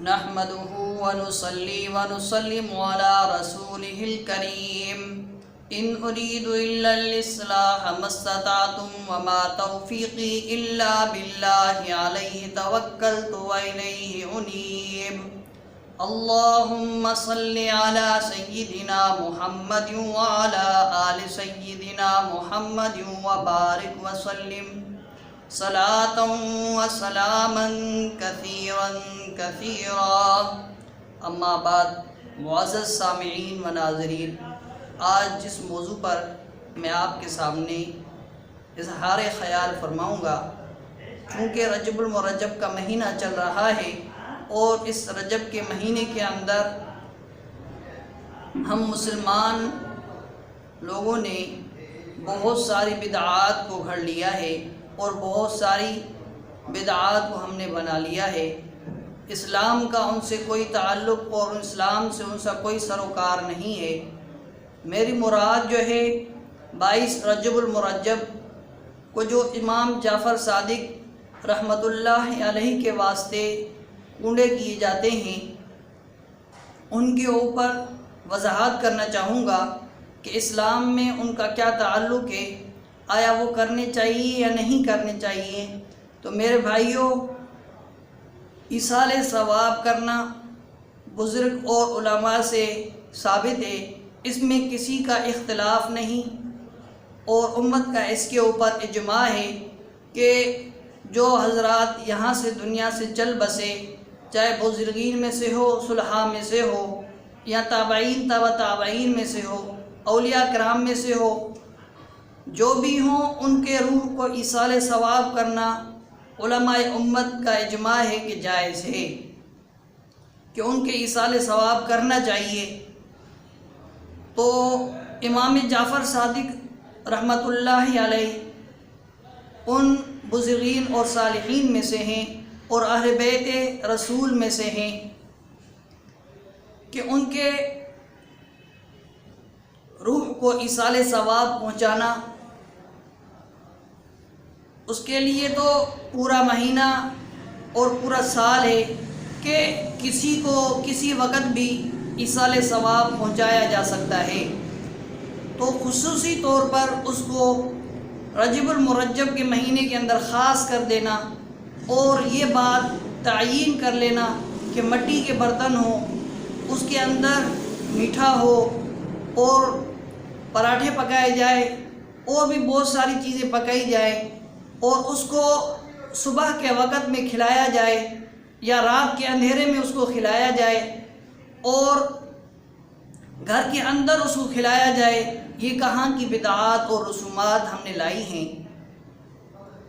نحمده ونصلي ونسلم على رسوله الكريم إن أريد إلا الإصلاح ما استطعت وما توفيقي إلا بالله عليه توكلت وإليه أنيب اللهم صل على سيدنا محمد وعلى آل سيدنا محمد وبارك وسلم صلاة وسلاما كثيرا كثيرا اما بعد معزز سامعین و ناظرین، آج جس موضوع پر میں آپ کے سامنے اظہار خیال فرماؤں گا، چونکہ رجب المرجب کا مہینہ چل رہا ہے اور اس رجب کے مہینے کے اندر ہم مسلمان لوگوں نے بہت ساری بدعات کو گھڑ لیا ہے اور بہت ساری بدعات کو ہم نے بنا لیا ہے۔ اسلام کا ان سے کوئی تعلق اور اسلام سے ان کا کوئی سروکار نہیں ہے۔ میری مراد جو ہے 22 رجب المرجب کو جو امام جعفر صادق رحمۃ اللہ علیہ کے واسطے کنڈے کیے جاتے ہیں، ان کے اوپر وضاحت کرنا چاہوں گا کہ اسلام میں ان کا کیا تعلق ہے، آیا وہ کرنے چاہیے یا نہیں کرنے چاہیے۔ تو میرے بھائیوں، ایصال ثواب کرنا بزرگ اور علماء سے ثابت ہے، اس میں کسی کا اختلاف نہیں، اور امت کا اس کے اوپر اجماع ہے کہ جو حضرات یہاں سے دنیا سے چل بسے، چاہے بزرگین میں سے ہو، صلحاء میں سے ہو، یا تابعین تبع تابعین میں سے ہو، اولیاء کرام میں سے ہو، جو بھی ہوں، ان کے روح کو ایصال ثواب کرنا علماء امت کا اجماع ہے کہ جائز ہے، کہ ان کے ایصال ثواب کرنا چاہیے۔ تو امام جعفر صادق رحمۃ اللہ علیہ ان بزرگین اور صالحین میں سے ہیں اور اہل بیت رسول میں سے ہیں کہ ان کے روح کو ایصال ثواب پہنچانا، اس کے لیے تو پورا مہینہ اور پورا سال ہے کہ کسی کو کسی وقت بھی ایصال ثواب پہنچایا جا سکتا ہے۔ تو خصوصی طور پر اس کو رجب المرجب کے مہینے کے اندر خاص کر دینا اور یہ بات تعیین کر لینا کہ مٹی کے برتن ہوں، اس کے اندر میٹھا ہو اور پراٹھے پکائے جائے اور بھی بہت ساری چیزیں پکائی جائیں، اور اس کو صبح کے وقت میں کھلایا جائے یا رات کے اندھیرے میں اس کو کھلایا جائے اور گھر کے اندر اس کو کھلایا جائے، یہ کہاں کی بدعات اور رسومات ہم نے لائی ہیں۔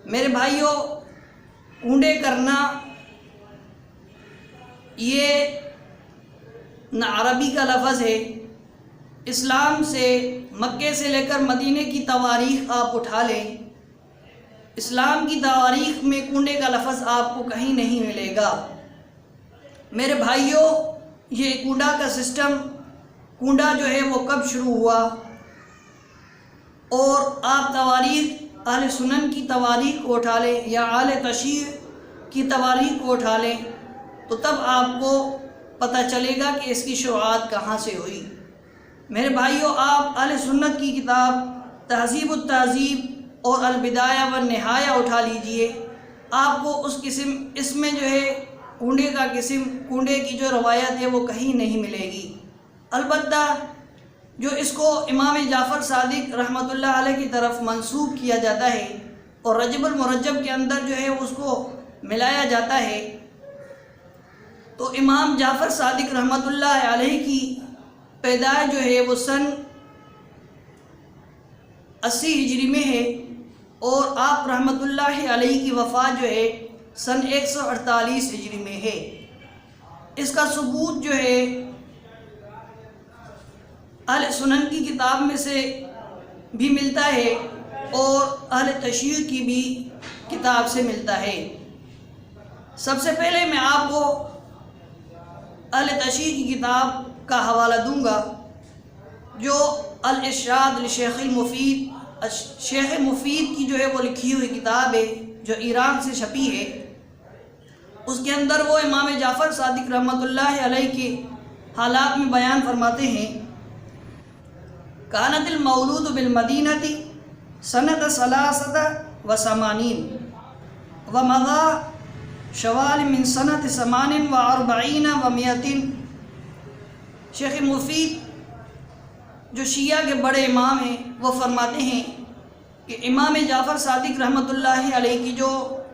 میرے بھائیوں، کنڈے کرنا یہ نہ عربی کا لفظ ہے، اسلام سے مکے سے لے کر مدینے کی تواریخ آپ اٹھا لیں، اسلام کی تواریخ میں کنڈے کا لفظ آپ کو کہیں نہیں ملے گا۔ میرے بھائیوں، یہ کنڈا کا سسٹم، کنڈا جو ہے وہ کب شروع ہوا، اور آپ تواریخ اہل سنن کی تواریخ کو اٹھا لیں یا اہل تشیع کی تواریخ کو اٹھا لیں، تو تب آپ کو پتہ چلے گا کہ اس کی شروعات کہاں سے ہوئی۔ میرے بھائیوں، آپ اہل سنت کی کتاب تہذیب التہذیب اور البدایہ والنہایہ اٹھا لیجئے، آپ کو اس میں جو ہے کنڈے کا قسم، کنڈے کی جو روایت ہے وہ کہیں نہیں ملے گی۔ البتہ جو اس کو امام جعفر صادق رحمۃ اللہ علیہ کی طرف منسوب کیا جاتا ہے اور رجب المرجب کے اندر جو ہے اس کو ملایا جاتا ہے، تو امام جعفر صادق رحمۃ اللہ علیہ کی پیدائش جو ہے وہ سن 80 ہجری میں ہے، اور آپ رحمۃ اللہ علیہ کی وفات جو ہے سن 148 ہجری میں ہے۔ اس کا ثبوت جو ہے اہل سنن کی کتاب میں سے بھی ملتا ہے اور اہل تشیع کی بھی کتاب سے ملتا ہے۔ سب سے پہلے میں آپ کو اہل تشیع کی کتاب کا حوالہ دوں گا، جو الارشاد لشیخ المفید، شیخ مفید کی جو ہے وہ لکھی ہوئی کتاب ہے جو ایران سے چھپی ہے۔ اس کے اندر وہ امام جعفر صادق رحمۃ اللہ علیہ کے حالات میں بیان فرماتے ہیں، کانت المولود بالمدینہ سنت 83 ومضى شوال من سنت 48 و100۔ شیخ مفید جو شیعہ کے بڑے امام ہیں وہ فرماتے ہیں کہ امام جعفر صادق رحمۃ اللہ علیہ کی جو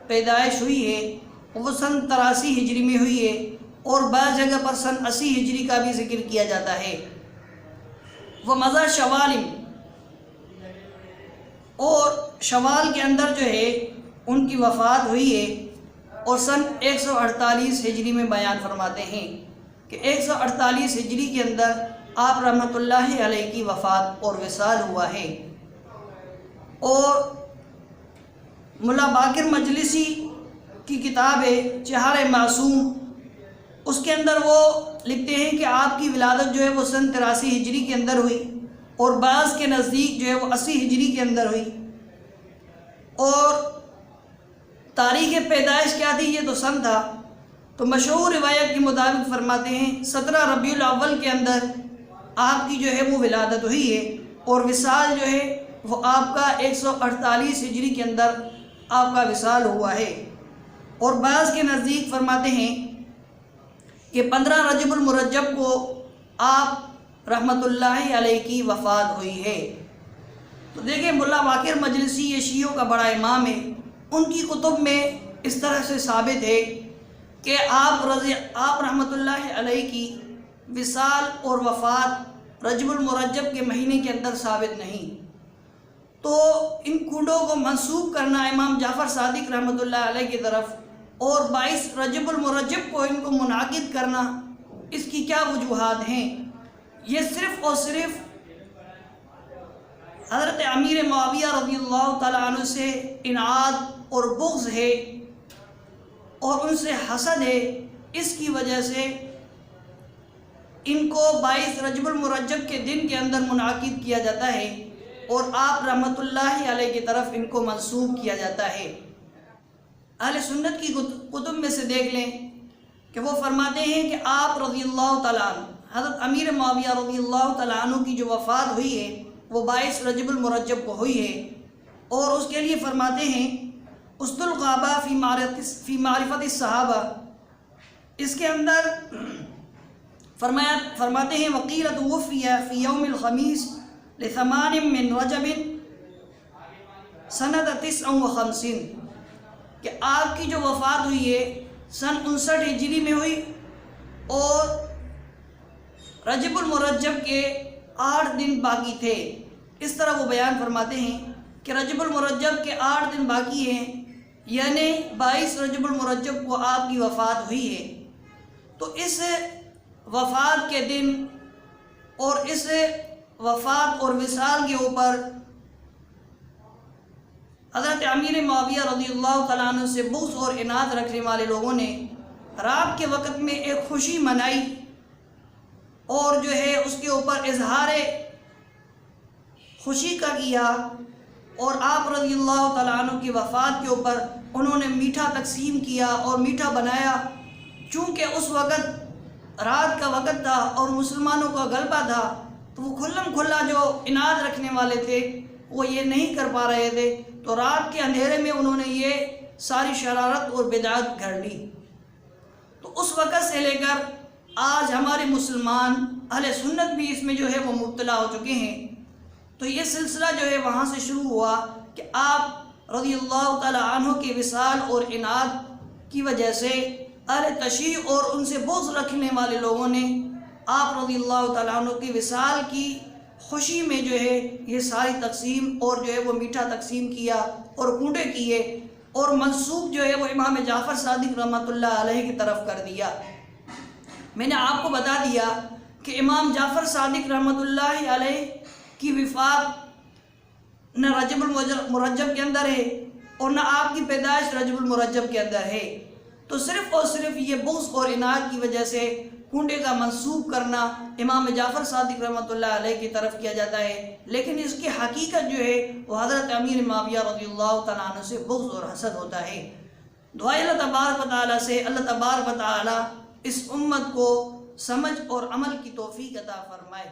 پیدائش ہوئی ہے وہ سن 83 ہجری میں ہوئی ہے، اور بعض جگہ پر سن 80 ہجری کا بھی ذکر کیا جاتا ہے۔ وہ مضى شوال، اور شوال کے اندر جو ہے ان کی وفات ہوئی ہے، اور سن 148 ہجری میں بیان فرماتے ہیں کہ 148 ہجری کے اندر آپ رحمۃ اللہ علیہ کی وفات اور وصال ہوا ہے۔ اور ملا باقر مجلسی کی کتاب ہے چہار معصوم، اس کے اندر وہ لکھتے ہیں کہ آپ کی ولادت جو ہے وہ سن 83 ہجری کے اندر ہوئی، اور بعض کے نزدیک جو ہے وہ 80 ہجری کے اندر ہوئی۔ اور تاریخ پیدائش کیا تھی، یہ تو سن تھا، تو مشہور روایت کے مطابق فرماتے ہیں 17 ربیع الاول کے اندر آپ کی جو ہے وہ ولادت ہوئی ہے، اور وصال جو ہے وہ آپ کا 148 ہجری کے اندر آپ کا وصال ہوا ہے۔ اور بعض کے نزدیک فرماتے ہیں کہ 15 رجب المرجب کو آپ رحمۃ اللہ علیہ کی وفات ہوئی ہے۔ تو دیکھیں ملا باقر مجلسی یہ شیعوں کا بڑا امام ہے، ان کی کتب میں اس طرح سے ثابت ہے کہ آپ رحمۃ اللہ علیہ کی وصال اور وفات رجب المرجب کے مہینے کے اندر ثابت نہیں۔ تو ان کوڈوں کو منسوب کرنا امام جعفر صادق رحمۃ اللہ علیہ کی طرف، اور 22 رجب المرجب کو ان کو منعقد کرنا، اس کی کیا وجوہات ہیں؟ یہ صرف اور صرف حضرت امیر معاویہ رضی اللہ تعالیٰ عنہ سے اناد اور بغض ہے، اور ان سے حسد ہے، اس کی وجہ سے ان کو 22 رجب المرجب کے دن کے اندر منعقد کیا جاتا ہے، اور آپ رحمۃ اللہ علیہ کی طرف ان کو منسوب کیا جاتا ہے۔ اہل سنت کی کتب میں سے دیکھ لیں کہ وہ فرماتے ہیں کہ آپ رضی اللہ تعالیٰ عنہ، حضرت امیر معاویہ رضی اللہ تعالیٰ عنہ کی جو وفات ہوئی ہے وہ 22 رجب المرجب کو ہوئی ہے، اور اس کے لیے فرماتے ہیں اسد الغابہ فی معرفت الصحابہ، اس کے اندر فرماتے ہیں وقیل توفی فی یوم الخمیس ل8 من رجب سنۃ 59، کہ آپ کی جو وفات ہوئی ہے سن 59 ہجری میں ہوئی، اور رجب المرجب کے 8 دن باقی تھے۔ اس طرح وہ بیان فرماتے ہیں کہ رجب المرجب کے 8 دن باقی ہیں، یعنی 22 رجب المرجب کو آپ کی وفات ہوئی ہے۔ تو اس وفات کے دن اور اس وفات اور وصال کے اوپر حضرت امیر معاویہ رضی اللہ تعالیٰ عنہ سے بغض اور عناد رکھنے والے لوگوں نے رات کے وقت میں ایک خوشی منائی، اور جو ہے اس کے اوپر اظہار خوشی کا کیا، اور آپ رضی اللہ تعالیٰ عنہ کی وفات کے اوپر انہوں نے میٹھا تقسیم کیا اور میٹھا بنایا۔ چونکہ اس وقت رات کا وقت تھا اور مسلمانوں کا غلبہ تھا، تو وہ کھلم کھلا جو عناد رکھنے والے تھے وہ یہ نہیں کر پا رہے تھے، تو رات کے اندھیرے میں انہوں نے یہ ساری شرارت اور بدعت گھڑ لی۔ تو اس وقت سے لے کر آج ہمارے مسلمان اہل سنت بھی اس میں جو ہے وہ مبتلا ہو چکے ہیں۔ تو یہ سلسلہ جو ہے وہاں سے شروع ہوا کہ آپ رضی اللہ تعالیٰ عنہ کے وصال اور عناد کی وجہ سے اہل تشیع اور ان سے بغض رکھنے والے لوگوں نے آپ رضی اللہ تعالیٰ عنہ کی وصال کی خوشی میں جو ہے یہ ساری تقسیم اور جو ہے وہ میٹھا تقسیم کیا اور کونڈے کیے، اور منسوب جو ہے وہ امام جعفر صادق رحمۃ اللہ علیہ کی طرف کر دیا۔ میں نے آپ کو بتا دیا کہ امام جعفر صادق رحمۃ اللہ علیہ کی وفات نہ رجب المرجب کے اندر ہے، اور نہ آپ کی پیدائش رجب المرجب کے اندر ہے، تو صرف اور صرف یہ بغض اور عناد کی وجہ سے کنڈے کا منسوب کرنا امام جعفر صادق رحمۃ اللہ علیہ کی طرف کیا جاتا ہے، لیکن اس کی حقیقت جو ہے وہ حضرت امیر معاویہ رضی اللہ تعالیٰ عنہ سے بغض اور حسد ہوتا ہے۔ دعائیں اللہ تبارک و تعالیٰ سے اللہ تبارک و تعالیٰ اس امت کو سمجھ اور عمل کی توفیق عطا فرمائے۔